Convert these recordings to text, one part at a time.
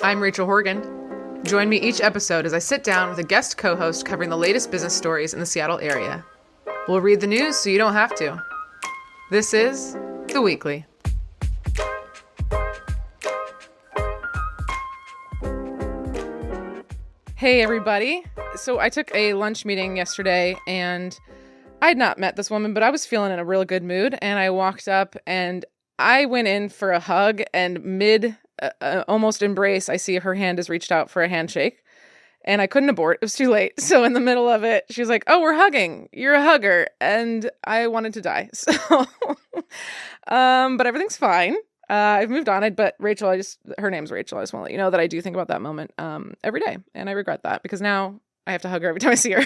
I'm Rachel Horgan. Join me each episode as I sit down with a guest co-host covering the latest business stories in the Seattle area. We'll read the news so you don't have to. This is The Weekly. Hey, everybody. So I took a lunch meeting yesterday, and I had not met this woman, but I was feeling in a real good mood, and I walked up, and I went in for a hug, and mid almost embrace, I see her hand is reached out for a handshake, and I couldn't abort. It was too late. So in the middle of it, she was like, "Oh, we're hugging. You're a hugger." And I wanted to die. So, but everything's fine. I've moved on. But Rachel, her name's Rachel. I just want to let you know that I do think about that moment every day. And I regret that because now I have to hug her every time I see her.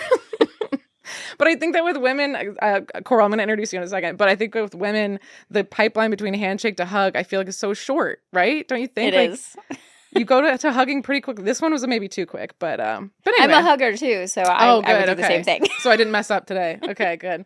But I think that with women, Coral, I'm going to introduce you in a second, but I think with women, the pipeline between handshake to hug, I feel like is so short, right? Don't you think? It is. You go to hugging pretty quick. This one was maybe too quick, but anyway. I'm a hugger too, so I would do the same thing. So I didn't mess up today. Okay, good.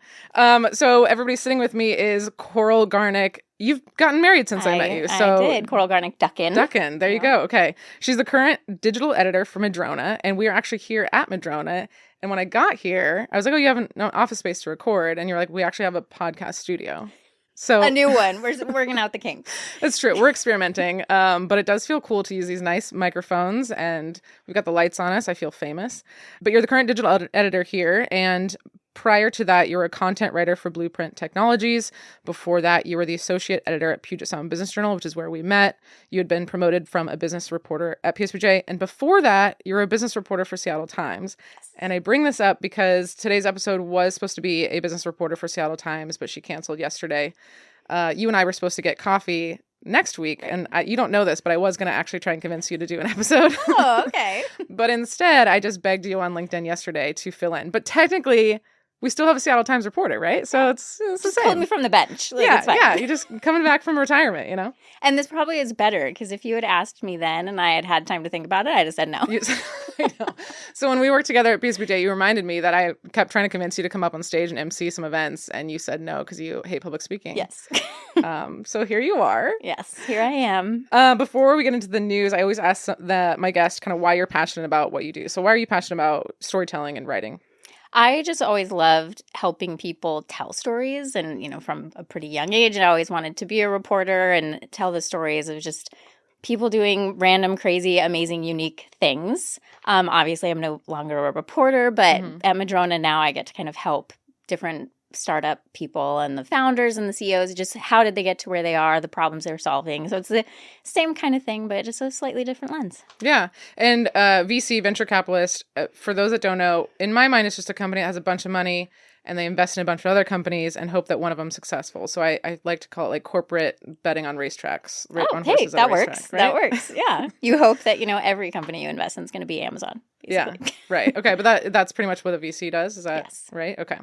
So everybody sitting with me is Coral Garnick. You've gotten married since I met you. So I did. Coral Garnick Ducken. Ducken. There you go. Okay. She's the current digital editor for Madrona, and we are actually here at Madrona. And when I got here, I was like, "Oh, you have no office space to record," and you're like, "We actually have a podcast studio." So a new one. We're working out the kinks. It's true. We're experimenting, but it does feel cool to use these nice microphones, and we've got the lights on us. I feel famous. But you're the current digital editor here, and prior to that, you were a content writer for Blueprint Technologies. Before that, you were the associate editor at Puget Sound Business Journal, which is where we met. You had been promoted from a business reporter at PSBJ, and before that, you were a business reporter for Seattle Times. And I bring this up because today's episode was supposed to be a business reporter for Seattle Times, but she canceled yesterday. You and I were supposed to get coffee next week, and you don't know this, but I was going to actually try and convince you to do an episode. Oh, okay. But instead, I just begged you on LinkedIn yesterday to fill in. But technically, we still have a Seattle Times reporter, right? So it's the same. Pulled me from the bench. Like, it's fine. Yeah. You're just coming back from retirement, you know? And this probably is better, because if you had asked me then and I had had time to think about it, I'd have said no. I know. So when we worked together at PSBJ, you reminded me that I kept trying to convince you to come up on stage and MC some events, and you said no because you hate public speaking. Yes. So here you are. Yes, here I am. Before we get into the news, I always ask my guest kind of why you're passionate about what you do. So why are you passionate about storytelling and writing? I just always loved helping people tell stories, and, from a pretty young age, I always wanted to be a reporter and tell the stories of just people doing random, crazy, amazing, unique things. Obviously, I'm no longer a reporter, but at Madrona now I get to kind of help different startup people and the founders and the CEOs, just how did they get to where they are, the problems they're solving. So it's the same kind of thing, but just a slightly different lens. Yeah. And VC, venture capitalist, for those that don't know, in my mind, it's just a company that has a bunch of money and they invest in a bunch of other companies and hope that one of them's successful. So I like to call it like corporate betting on racetracks. On horses that works. Right? That works. Yeah. You hope that, every company you invest in is going to be Amazon, basically. Yeah. Right. Okay. But that's pretty much what a VC does. Is that right? Okay.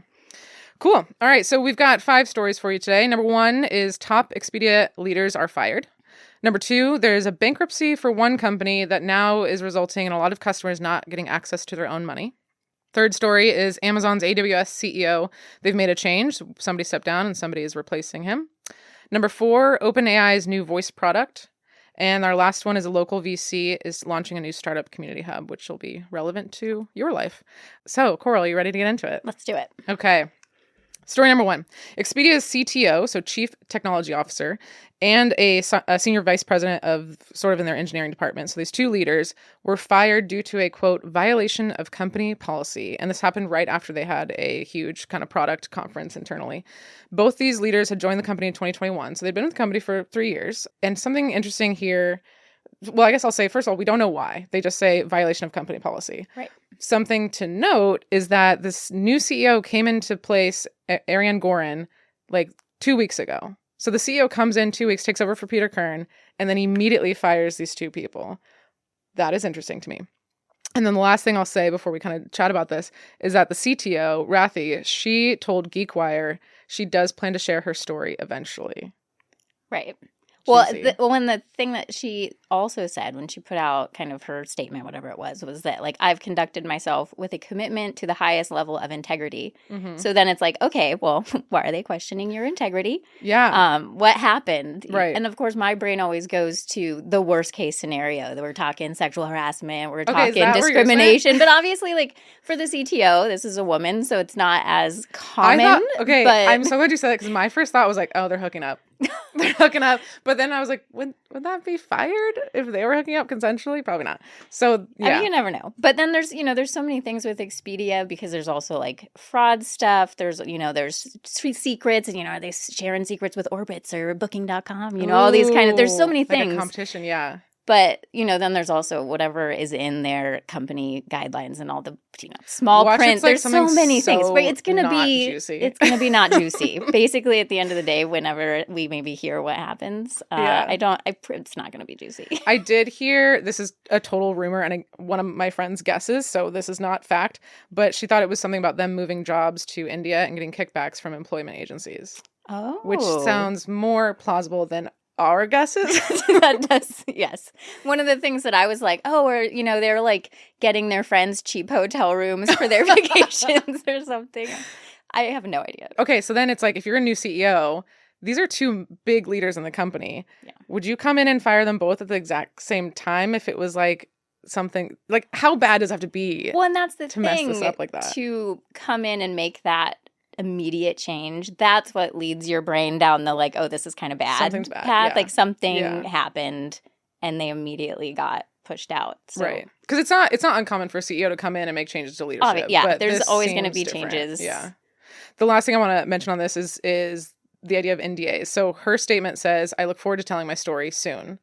Cool. All right. So we've got 5 stories for you today. Number 1 is top Expedia leaders are fired. Number 2, there's a bankruptcy for one company that now is resulting in a lot of customers not getting access to their own money. Third story is Amazon's AWS CEO. They've made a change. Somebody stepped down and somebody is replacing him. Number 4, OpenAI's new voice product. And our last one is a local VC is launching a new startup community hub, which will be relevant to your life. So, Coral, are you ready to get into it? Let's do it. Okay. Story number 1, Expedia's CTO, so Chief Technology Officer, and a senior vice president of sort of in their engineering department. So these 2 leaders were fired due to a, quote, violation of company policy. And this happened right after they had a huge kind of product conference internally. Both these leaders had joined the company in 2021. So they'd been with the company for 3 years. And something interesting here, well, I guess I'll say, first of all, we don't know why. They just say violation of company policy. Right. Something to note is that this new CEO came into place, Ariane Gorin, like 2 weeks ago. So the CEO comes in 2 weeks, takes over for Peter Kern, and then immediately fires these 2 people. That is interesting to me. And then the last thing I'll say before we kind of chat about this is that the CTO, Rathi, she told GeekWire she does plan to share her story eventually. Right. Well, the thing that she also said when she put out kind of her statement, whatever it was that like, I've conducted myself with a commitment to the highest level of integrity. Mhm. So then it's like, okay, well, why are they questioning your integrity? Yeah. What happened? Right. And of course, my brain always goes to the worst case scenario that we're talking sexual harassment, we're Okay, is talking that where yours went? discrimination. But obviously, like for the CTO, this is a woman, so it's not as I common. thought, okay, but I'm so glad you said that because my first thought was like, oh, they're hooking up. They're hooking up. But then I was like, would that be fired if they were hooking up consensually? Probably not. So, yeah. I mean, you never know. But then there's so many things with Expedia because there's also like fraud stuff. There's secrets and, are they sharing secrets with Orbitz or Booking.com? All these kind of, there's so many Like things. a competition, yeah. But, then there's also whatever is in their company guidelines and all the, small Watch print. it's like There's so many things, so right? It's going to not be juicy. It's going to be not juicy. Basically, at the end of the day, whenever we maybe hear what happens, it's not going to be juicy. I did hear, this is a total rumor and one of my friend's guesses, so this is not fact, but she thought it was something about them moving jobs to India and getting kickbacks from employment agencies. Oh. Which sounds more plausible than our guesses. That does, yes. One of the things that I was like, or, they're like getting their friends cheap hotel rooms for their vacations or something. I have no idea. Okay, so then it's like, if you're a new CEO, these are two big leaders in the company. Yeah. Would you come in and fire them both at the exact same time if it was like something, like how bad does it have to be? Well, and that's the to thing, mess this up like that? To come in and make that immediate change, that's what leads your brain down the like, oh, this is kind of bad Something's bad, path. yeah. Like something happened and they immediately got pushed out. So. Right. Because it's not uncommon for a CEO to come in and make changes to leadership. Yeah, there's this always going to seems be different. changes. Yeah. The last thing I want to mention on this is the idea of NDAs. So her statement says, I look forward to telling my story soon.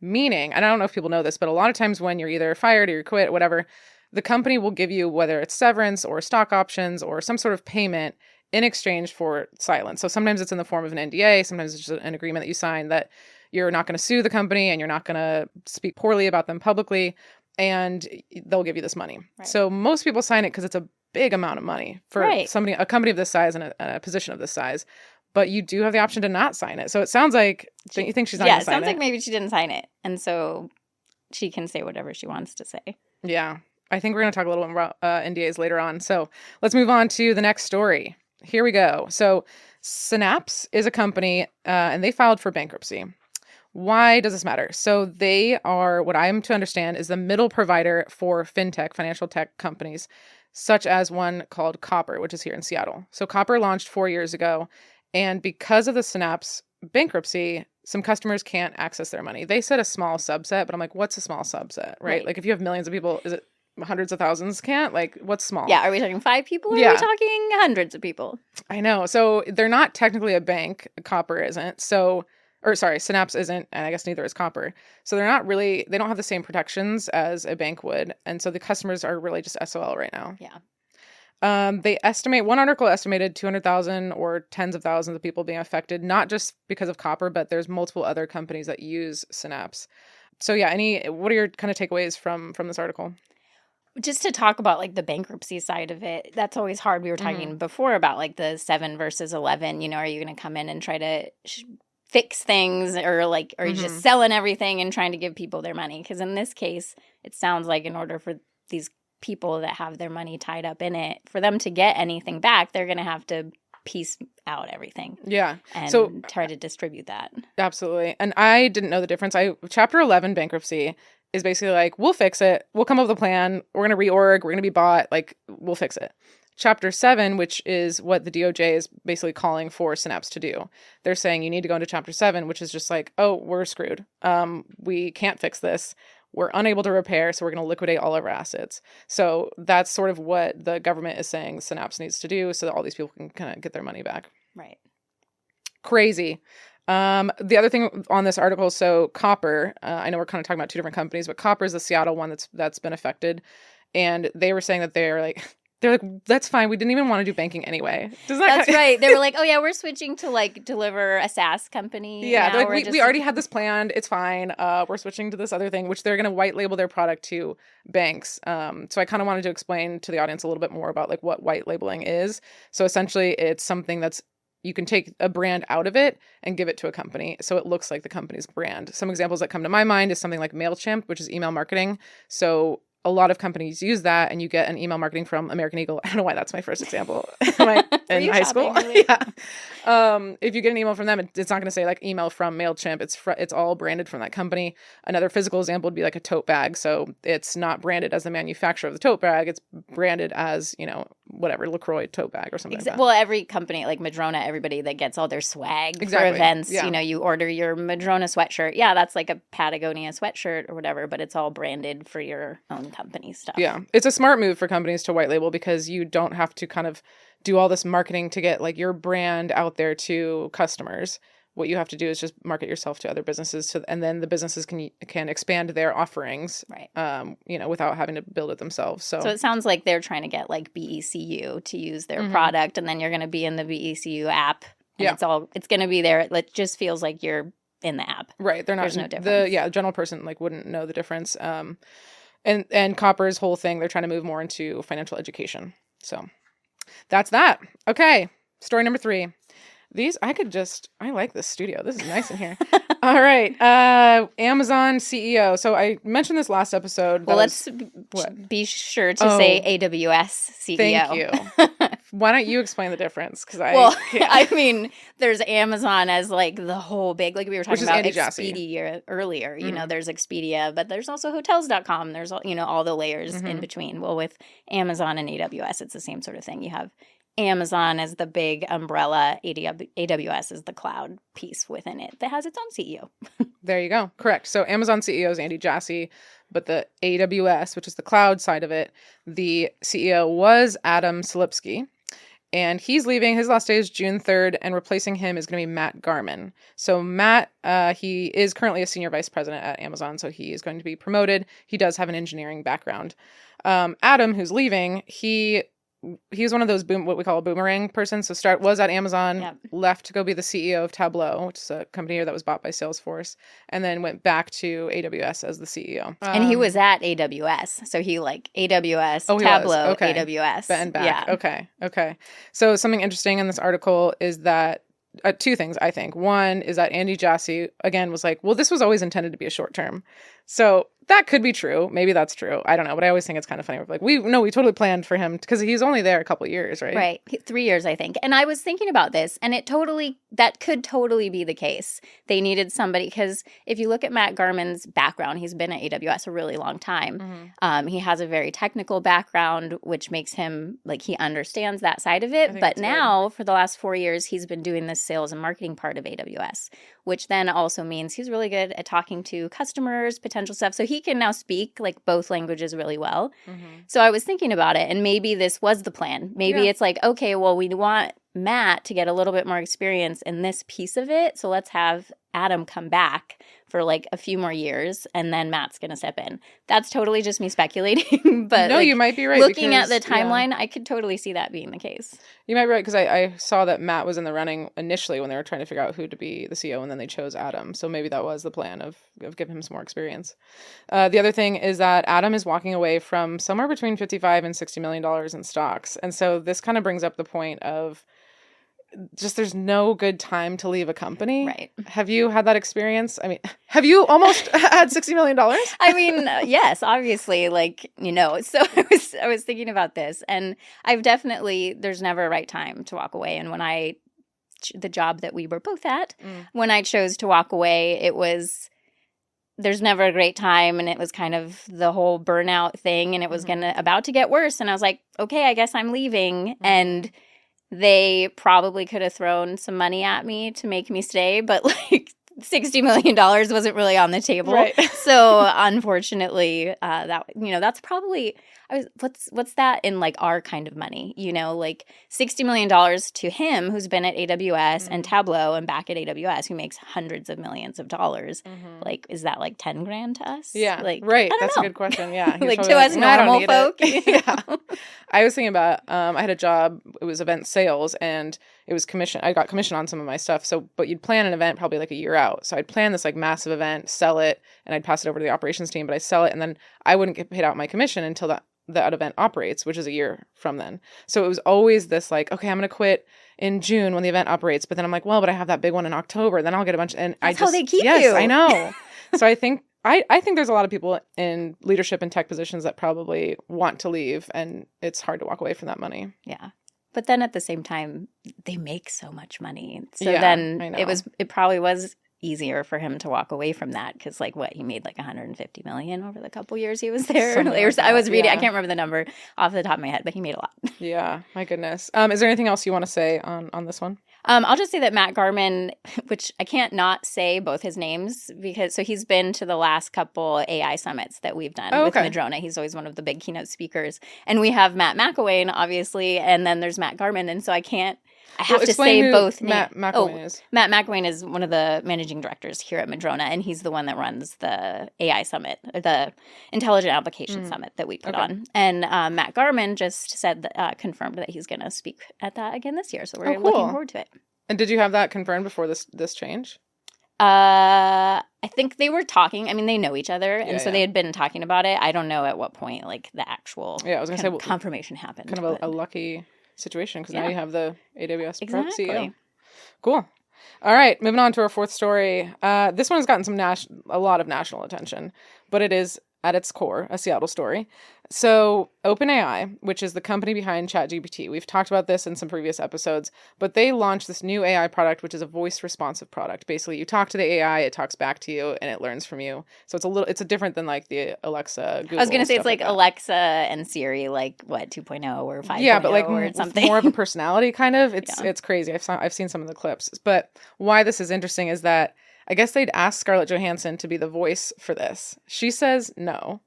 Meaning, and I don't know if people know this, but a lot of times when you're either fired or you quit, whatever, the company will give you, whether it's severance or stock options or some sort of payment in exchange for silence. So sometimes it's in the form of an NDA. Sometimes it's just an agreement that you sign that you're not going to sue the company and you're not going to speak poorly about them publicly, and they'll give you this money. Right. So most people sign it because it's a big amount of money for a company of this size and a position of this size. But you do have the option to not sign it. So it sounds like, don't you think she's not going to sign it? Yeah, it sounds like maybe she didn't sign it. And so she can say whatever she wants to say. Yeah. I think we're going to talk a little bit about NDAs later on. So let's move on to the next story. Here we go. So Synapse is a company and they filed for bankruptcy. Why does this matter? So they are, what I am to understand, is the middle provider for fintech, financial tech companies, such as one called Copper, which is here in Seattle. So Copper launched 4 years ago. And because of the Synapse bankruptcy, some customers can't access their money. They said a small subset, but I'm like, what's a small subset, right? Like if you have millions of people, is it hundreds of thousands can't? Like, what's small? Yeah, are we talking 5 people or are we talking hundreds of people? I know. So they're not technically a bank. Copper isn't. Synapse isn't, and I guess neither is Copper. So they don't have the same protections as a bank would. And so the customers are really just SOL right now. Yeah. One article estimated 200,000 or tens of thousands of people being affected, not just because of Copper, but there's multiple other companies that use Synapse. So yeah, what are your kind of takeaways from this article? Just to talk about like the bankruptcy side of it, that's always hard. We were talking before about like the 7 versus 11, are you going to come in and try to fix things or are you just selling everything and trying to give people their money? Because in this case, it sounds like in order for these people that have their money tied up in it, for them to get anything back, they're going to have to piece out everything. Yeah. And try to distribute that. Absolutely. And I didn't know the difference. Chapter 11 bankruptcy is basically like, we'll fix it. We'll come up with a plan. We're going to reorg. We're going to be bought. Like, we'll fix it. Chapter 7, which is what the DOJ is basically calling for Synapse to do. They're saying you need to go into Chapter 7, which is just like, oh, we're screwed. We can't fix this. We're unable to repair, so we're going to liquidate all of our assets. So that's sort of what the government is saying Synapse needs to do so that all these people can kind of get their money back. Right. Crazy. The other thing on this article, so Copper, I know we're kind of talking about 2 different companies, but Copper is the Seattle one that's been affected. And they were saying that they're like, that's fine. We didn't even want to do banking anyway. That's right. They were like, oh yeah, we're switching to like deliver a SaaS company. Yeah, they're like, we already had this planned. It's fine. We're switching to this other thing, which they're going to white label their product to banks. So I kind of wanted to explain to the audience a little bit more about like what white labeling is. So essentially it's something that's you can take a brand out of it and give it to a company so it looks like the company's brand. Some examples that come to my mind is something like MailChimp, which is email marketing. So a lot of companies use that, and you get an email marketing from American Eagle. I don't know why that's my first example in high school. Really? Yeah. If you get an email from them, it's not going to say like email from MailChimp. It's all branded from that company. Another physical example would be like a tote bag. So it's not branded as the manufacturer of the tote bag. It's branded as, whatever, LaCroix tote bag or something like that. Well, every company like Madrona, everybody that gets all their swag Exactly. for events, Yeah. You order your Madrona sweatshirt. Yeah, that's like a Patagonia sweatshirt or whatever, but it's all branded for your own company stuff. Yeah. It's a smart move for companies to white label because you don't have to kind of do all this marketing to get like your brand out there to customers. What you have to do is just market yourself to other businesses, and then the businesses can expand their offerings, right? Without having to build it themselves. So it sounds like they're trying to get like BECU to use their product, and then you're going to be in the BECU app. And it's going to be there. It just feels like you're in the app, right? They're not. There's no difference. The general person like wouldn't know the difference. And Copper's whole thing, they're trying to move more into financial education. So that's that. Okay, story number 3. I like this studio. This is nice in here. All right. Amazon CEO. So I mentioned this last episode. Well, let's be sure to say AWS CEO. Thank you. Why don't you explain the difference? I mean, there's Amazon as like the whole big, like we were talking about Expedia earlier. There's Expedia, but there's also hotels.com. There's, all the layers in between. Well, with Amazon and AWS, it's the same sort of thing. You have Amazon as the big umbrella, AWS is the cloud piece within it that has its own CEO. There you go. Correct. So Amazon CEO is Andy Jassy, but the AWS, which is the cloud side of it, the CEO was Adam Selipsky, and he's leaving. His last day is June 3rd, and replacing him is going to be Matt Garman. So Matt, he is currently a senior vice president at Amazon, so he is going to be promoted. He does have an engineering background. Adam, who's leaving, he was one of those what we call a boomerang person. So was at Amazon, left to go be the CEO of Tableau, which is a company here that was bought by Salesforce, and then went back to AWS as the CEO. And he was at AWS. So he like AWS, Tableau, AWS. And back. Yeah. Okay. So something interesting in this article is that 2 things, I think. One is that Andy Jassy, again, was like, well, this was always intended to be a short term. So that could be true. Maybe that's true. I don't know. But I always think it's kind of funny. We're like, we totally planned for him because he's only there a couple of years, right? Right. 3 years, I think. And I was thinking about this, and that could totally be the case. They needed somebody, because if you look at Matt Garman's background, he's been at AWS a really long time. He has a very technical background, which makes him, like, he understands that side of it. But now, for the last 4 years, he's been doing the sales and marketing part of AWS, which then also means he's really good at talking to customers, potential stuff. So he can now speak like both languages really well. So I was thinking about it, and maybe this was the plan. Maybe it's like, okay, well, we want Matt to get a little bit more experience in this piece of it. So let's have Adam come back for like a few more years, and then Matt's going to step in. That's totally just me speculating. But no, you might be right. Looking at the timeline, I could totally see that being the case. You might be right, because I saw that Matt was in the running initially when they were trying to figure out who to be the CEO, and then they chose Adam. So maybe that was the plan of giving him some more experience. The other thing is that Adam is walking away from somewhere between $55 and $60 million in stocks. And so this kind of brings up the point of just there's no good time to leave a company. Right. Have you had that experience? I mean, have you almost had $60 million? I mean, yes, obviously, like, so I was thinking about this, and there's never a right time to walk away. And when the job that we were both at, when I chose to walk away, there's never a great time, and it was kind of the whole burnout thing, and it was about to get worse. And I was like, okay, I guess I'm leaving. And they probably could have thrown some money at me to make me stay, but like $60 million wasn't really on the table. Right. So unfortunately, that's probably what's that in like our kind of money? Like $60 million to him, who's been at AWS and Tableau and back at AWS, who makes hundreds of millions of dollars. Like, is that like 10 grand to us? Yeah, like, right. That's a good question. Yeah, like to us normal folk. Yeah, I was thinking about. I had a job. It was event sales, and it was commission. I got commission on some of my stuff. So, but you'd plan an event probably like a year out. So I'd plan this like massive event, sell it, and I'd pass it over to the operations team. But I sell it, and then I wouldn't get paid out my commission until that event operates, which is a year from then. So it was always this like, okay, I'm going to quit in June when the event operates. But then I'm like, well, but I have that big one in October. Then I'll get a bunch. And That's how they keep yes, you. I know. So I think there's a lot of people in leadership and tech positions that probably want to leave, and it's hard to walk away from that money. Yeah. But then at the same time, they make so much money. So Yeah, then I know. it probably was easier for him to walk away from that because like what he made like 150 million over the couple years he was there. Something like that, I was reading, yeah. I can't remember the number off the top of my head, but he made a lot. Yeah, my goodness. Is there anything else you want to say on this one? I'll just say that Matt Garman, which I can't not say both his names because so he's been to the last couple AI summits that we've done with Madrona. He's always one of the big keynote speakers. And we have Matt McElwain, obviously, and then there's Matt Garman. And so I have to say both names. Matt McElwain is. Matt McElwain is one of the managing directors here at Madrona, and he's the one that runs the AI summit, the Intelligent Application Summit that we put on. And Matt Garman just said that, confirmed that he's going to speak at that again this year. So we're looking forward to it. And did you have that confirmed before this change? I think they were talking. I mean, they know each other, and so they had been talking about it. I don't know at what point like the actual I was gonna say confirmation happened. Kind of a lucky situation because now you have the AWS Pro CEO. Cool. All right, moving on to our fourth story. This one has gotten a lot of national attention, but it is at its core a Seattle story. So OpenAI, which is the company behind ChatGPT, we've talked about this in some previous episodes, but they launched this new AI product, which is a voice responsive product. Basically, you talk to the AI, it talks back to you, and it learns from you. So it's different than like the Alexa, Google. I was going to say it's like that. Alexa and Siri, like what 2.0 or 5.0, yeah, but like or something. More of a personality kind of. It's crazy. I've seen some of the clips, but why this is interesting is that I guess they'd asked Scarlett Johansson to be the voice for this. She says no.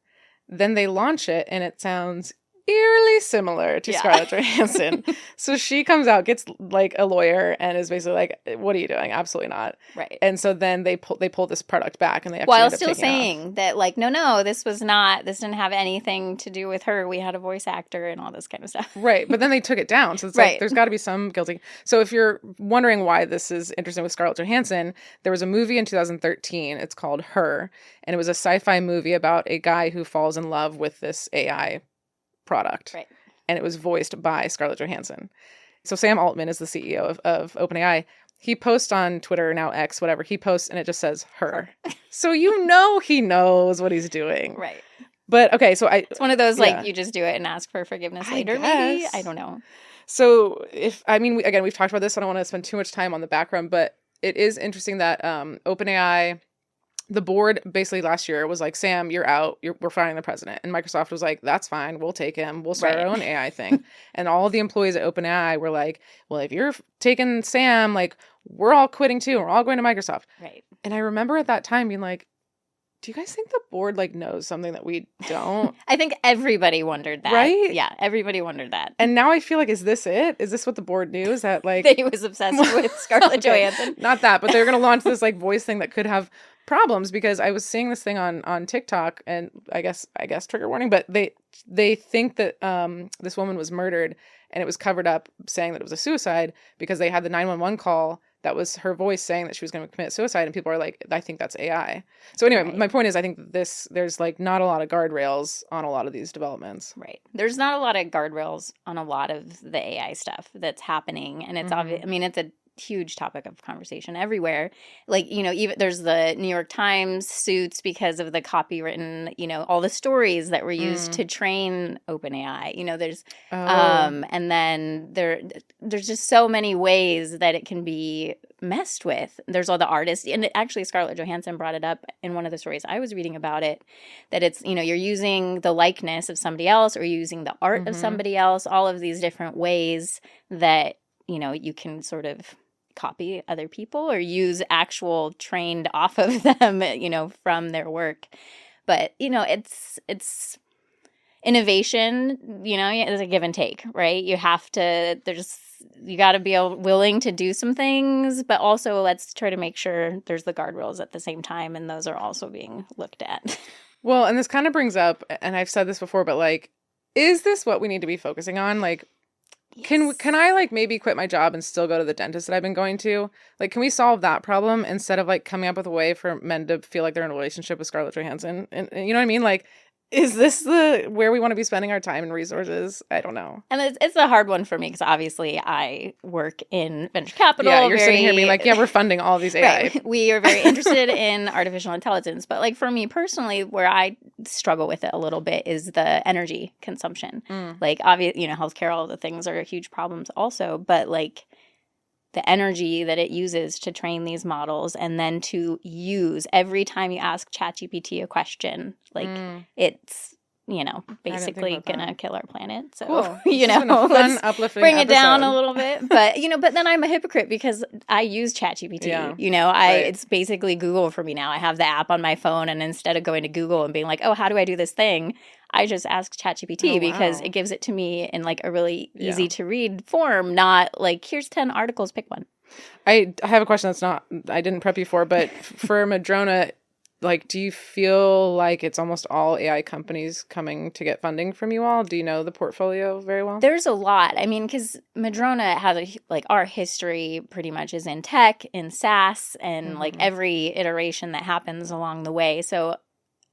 Then they launch it, and it sounds eerily similar to Scarlett Johansson. So she comes out, gets like a lawyer, and is basically like, "What are you doing? Absolutely not." Right. And so then they pull this product back, and they actually while end up still taking it off. saying that like no, this didn't have anything to do with her. We had a voice actor and all this kind of stuff. Right. But then they took it down. So it's like there's got to be some guilty. So if you're wondering why this is interesting with Scarlett Johansson, there was a movie in 2013. It's called Her, and it was a sci-fi movie about a guy who falls in love with this AI product. Right. And it was voiced by Scarlett Johansson. So Sam Altman is the CEO of OpenAI. He posts on Twitter, now X, whatever. He posts and it just says her. So he knows what he's doing. Right. But okay, so it's one of those like you just do it and ask for forgiveness later, maybe. I don't know. So we've talked about this. I don't want to spend too much time on the background, but it is interesting that OpenAI, the board basically last year was like, Sam, you're out. We're firing the president. And Microsoft was like, that's fine. We'll take him. We'll start our own AI thing. And all of the employees at OpenAI were like, well, if you're taking Sam, like, we're all quitting too. We're all going to Microsoft. Right. And I remember at that time being like, do you guys think the board like knows something that we don't? I think everybody wondered that. Right? Yeah, everybody wondered that. And now I feel like, is this it? Is this what the board knew? Is that like... They was obsessed with Scarlett Johansson. Not that, but they're going to launch this like voice thing that could have problems, because I was seeing this thing on TikTok, and I guess trigger warning, but they think that this woman was murdered, and it was covered up saying that it was a suicide because they had the 911 call that was her voice saying that she was going to commit suicide, and people are like, I think that's AI. So anyway, my point is, I think there's like not a lot of guardrails on a lot of these developments. Right. There's not a lot of guardrails on a lot of the AI stuff that's happening, and it's obvious. I mean, it's a huge topic of conversation everywhere. Like, even there's the New York Times suits because of the copywritten, all the stories that were used to train OpenAI. There's and then there's just so many ways that it can be messed with. There's all the artists, and actually Scarlett Johansson brought it up in one of the stories I was reading about it, that it's, you're using the likeness of somebody else or using the art of somebody else, all of these different ways that you can sort of copy other people or use actual trained off of them, from their work. But, it's innovation, is a give and take, right? You got to be willing to do some things, but also let's try to make sure there's the guardrails at the same time, and those are also being looked at. Well, and this kind of brings up, and I've said this before, but like, is this what we need to be focusing on? Like, yes. Can I like maybe quit my job and still go to the dentist that I've been going to? Like, can we solve that problem instead of like coming up with a way for men to feel like they're in a relationship with Scarlett Johansson? And you know what I mean? Like, Is this the where we want to be spending our time and resources? I don't know. And it's a hard one for me because obviously I work in venture capital. Yeah, you're sitting here being like, yeah, we're funding all these AI. Right. We are very interested in artificial intelligence. But like for me personally, where I struggle with it a little bit is the energy consumption. Like obviously, healthcare, all the things are huge problems also. But like the energy that it uses to train these models and then to use every time you ask ChatGPT a question, like it's, basically gonna kill our planet. So, cool. Fun, uplifting bring episode. it down a little bit. But, but then I'm a hypocrite because I use ChatGPT. Yeah. It's basically Google for me now. I have the app on my phone, and instead of going to Google and being like, oh, how do I do this thing? I just ask ChatGPT because it gives it to me in like a really easy to read form, not like, here's 10 articles, pick one. I have a question I didn't prep you for, but for Madrona, like, do you feel like it's almost all AI companies coming to get funding from you all? Do you know the portfolio very well? There's a lot. I mean, because Madrona has our history pretty much is in tech, in SaaS, and like every iteration that happens along the way. So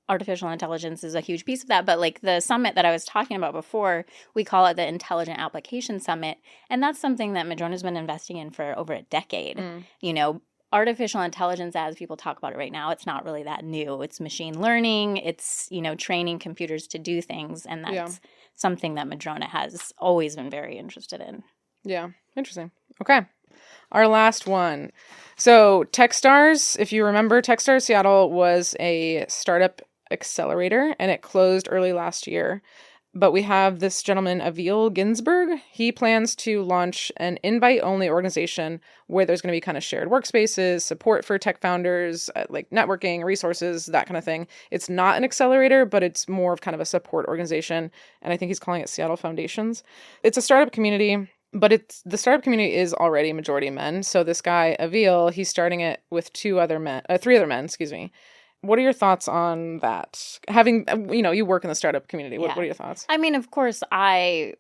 artificial intelligence is a huge piece of that. But like the summit that I was talking about before, we call it the Intelligent Application Summit. And that's something that Madrona's been investing in for over a decade. Artificial intelligence, as people talk about it right now, it's not really that new. It's machine learning. It's, training computers to do things. And that's something that Madrona has always been very interested in. Yeah. Interesting. Okay. Our last one. So Techstars, if you remember, Techstars Seattle was a startup accelerator and it closed early last year. But we have this gentleman, Avil Ginsberg. He plans to launch an invite-only organization where there's going to be kind of shared workspaces, support for tech founders, like networking, resources, that kind of thing. It's not an accelerator, but it's more of kind of a support organization. And I think he's calling it Seattle Foundations. It's a startup community, but the startup community is already majority men. So this guy, Avil, he's starting it with three other men, excuse me. What are your thoughts on that? Having, you work in the startup community. What are your thoughts? I mean, of course, I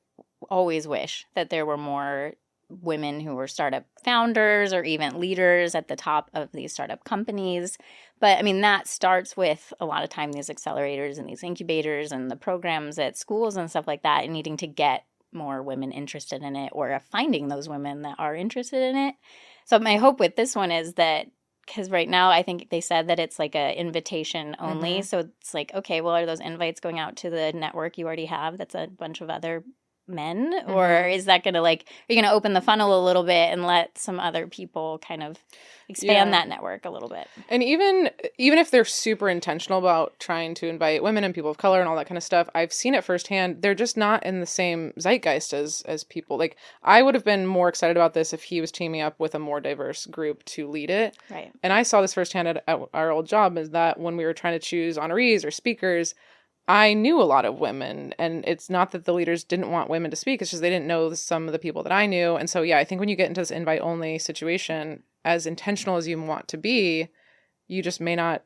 always wish that there were more women who were startup founders or even leaders at the top of these startup companies. But I mean, that starts with a lot of time these accelerators and these incubators and the programs at schools and stuff like that, and needing to get more women interested in it or finding those women that are interested in it. So my hope with this one is that, because right now I think they said that it's like a invitation only. So it's like, okay, well, are those invites going out to the network you already have that's a bunch of other men? Or is that going to are you going to open the funnel a little bit and let some other people kind of expand that network a little bit? And even if they're super intentional about trying to invite women and people of color and all that kind of stuff, I've seen it firsthand. They're just not in the same zeitgeist as people. Like, I would have been more excited about this if he was teaming up with a more diverse group to lead it. Right. And I saw this firsthand at our old job, is that when we were trying to choose honorees or speakers, I knew a lot of women, and it's not that the leaders didn't want women to speak. It's just they didn't know some of the people that I knew. And so, I think when you get into this invite-only situation, as intentional as you want to be, you just may not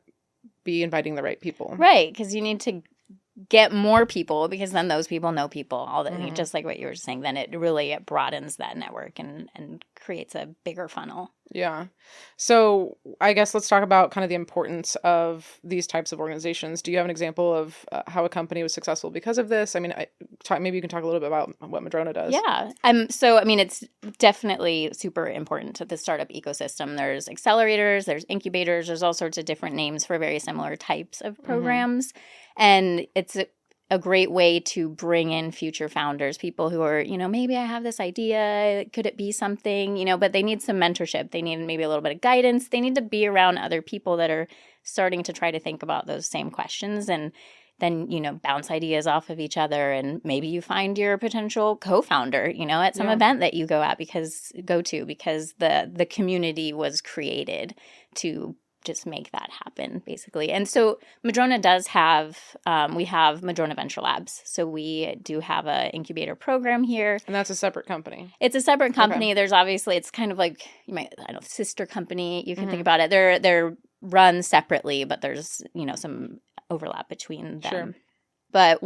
be inviting the right people. Right, because you need to get more people, because then those people know people. All that, just like what you were saying, then it really broadens that network and creates a bigger funnel. Yeah. So I guess let's talk about kind of the importance of these types of organizations. Do you have an example of how a company was successful because of this? I mean, maybe you can talk a little bit about what Madrona does. Yeah. So, I mean, it's definitely super important to the startup ecosystem. There's accelerators, there's incubators, there's all sorts of different names for very similar types of programs. And it's a great way to bring in future founders, people who are, maybe I have this idea, could it be something, but they need some mentorship. They need maybe a little bit of guidance. They need to be around other people that are starting to try to think about those same questions, and then, bounce ideas off of each other. And maybe you find your potential co-founder, at some event that you go to because the community was created to just make that happen, basically. And so Madrona does have, we have Madrona Venture Labs. So we do have an incubator program here. And that's a separate company. It's a separate company. Okay. There's obviously, it's kind of like, sister company. You can think about it. They're run separately, but there's, some overlap between them. Sure. But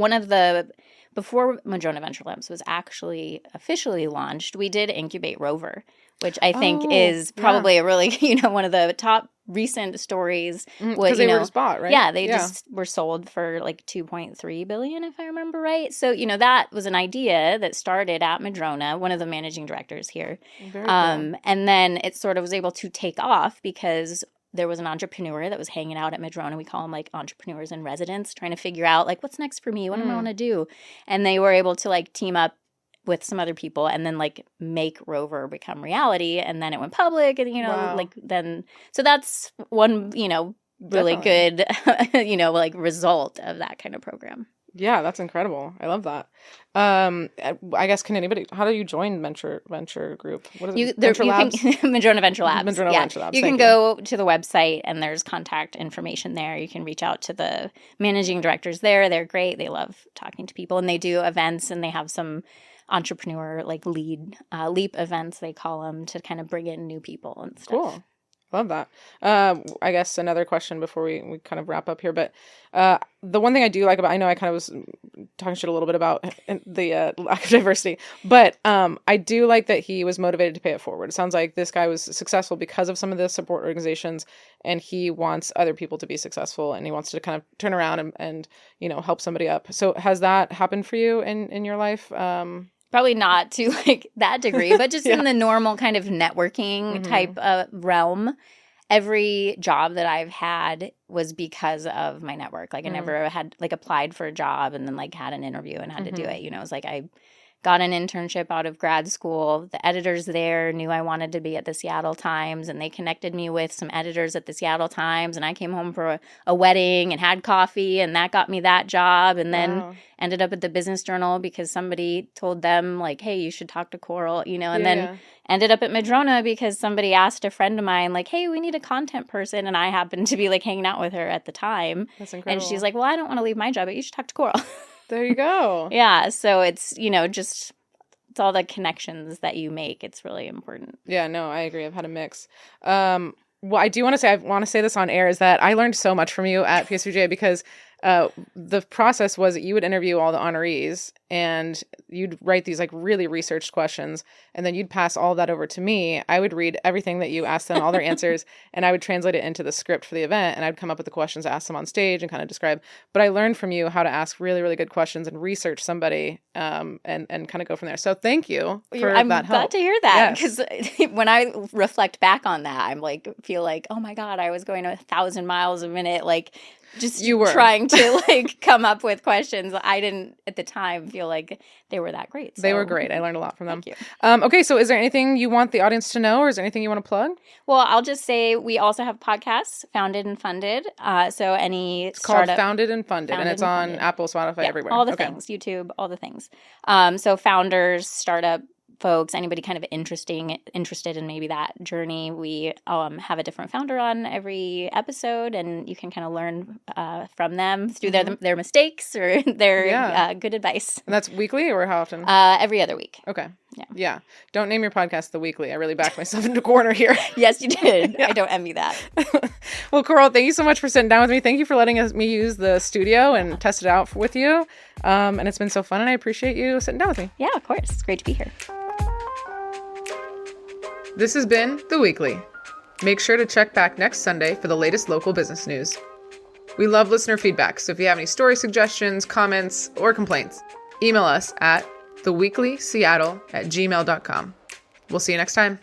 before Madrona Venture Labs was actually officially launched, we did incubate Rover, which I think is probably a really, one of the top recent stories Because they were just bought, right? Yeah, they just were sold for like $2.3 billion, if I remember right. So, that was an idea that started at Madrona, one of the managing directors here. Very cool. And then it sort of was able to take off because there was an entrepreneur that was hanging out at Madrona. We call them like entrepreneurs in residence, trying to figure out like, what's next for me? What do I want to do? And they were able to like team up with some other people and then like make Rover become reality. And then it went public and, like then, so that's one, really good, like result of that kind of program. Yeah, that's incredible. I love that. I guess how do you join Venture Group? What is it? Venture Labs? Madrona Venture Labs. Madrona Venture Labs. You can go to the website and there's contact information there. You can reach out to the managing directors there. They're great. They love talking to people and they do events and they have some entrepreneur like leap events, they call them, to kind of bring in new people and stuff. Cool. Love that. I guess another question before we kind of wrap up here, but the one thing I do like about, I know I kind of was talking shit a little bit about the lack of diversity, but I do like that he was motivated to pay it forward. It sounds like this guy was successful because of some of the support organizations, and he wants other people to be successful, and he wants to kind of turn around and help somebody up. So has that happened for you in your life? Probably not to like that degree, but just in the normal kind of networking type of realm. Every job that I've had was because of my network. Like I never had like applied for a job and then like had an interview and had to do it. It was like I got an internship out of grad school. The editors there knew I wanted to be at the Seattle Times, and they connected me with some editors at the Seattle Times, and I came home for a wedding and had coffee, and that got me that job, and then ended up at the Business Journal because somebody told them, like, hey, you should talk to Coral, and then ended up at Madrona because somebody asked a friend of mine, like, hey, we need a content person, and I happened to be, like, hanging out with her at the time. That's incredible. And she's like, well, I don't want to leave my job, but you should talk to Coral. There you go. Yeah, so it's, just it's all the connections that you make. It's really important. Yeah, no, I agree. I've had a mix. Well, I do want to say, I want to say this on air, is that I learned so much from you at PSVJ because the process was that you would interview all the honorees and you'd write these like really researched questions, and then you'd pass all that over to me. I would read everything that you asked them, all their answers, and I would translate it into the script for the event, and I'd come up with the questions to ask them on stage and kind of describe. But I learned from you how to ask really, really good questions and research somebody and kind of go from there. So thank you for I'm that help. glad to hear that, because when I reflect back on that, I'm like, feel like, oh my God, I was going 1,000 miles a minute, like just trying to like come up with questions. I didn't at the time feel like they were that great. So. They were great. I learned a lot from them. Thank you. Okay, so is there anything you want the audience to know, or is there anything you want to plug? Well, I'll just say we also have podcasts, Founded and Funded. So it's called Founded and Funded, and it's on Apple, Spotify, everywhere. All the things, YouTube, all the things. So founders, startup folks, anybody kind of interested in maybe that journey, we have a different founder on every episode, and you can kind of learn from them through their mistakes or their good advice. And that's weekly, or how often? Every other week. Okay. Yeah. Don't name your podcast The Weekly. I really backed myself into a corner here. Yes, you did. I don't envy that. Well, Coral, thank you so much for sitting down with me. Thank you for letting me use the studio and test it out with you. And it's been so fun, and I appreciate you sitting down with me. Yeah, of course. It's great to be here. This has been The Weekly. Make sure to check back next Sunday for the latest local business news. We love listener feedback, so if you have any story suggestions, comments, or complaints, email us at theweeklyseattle@gmail.com. We'll see you next time.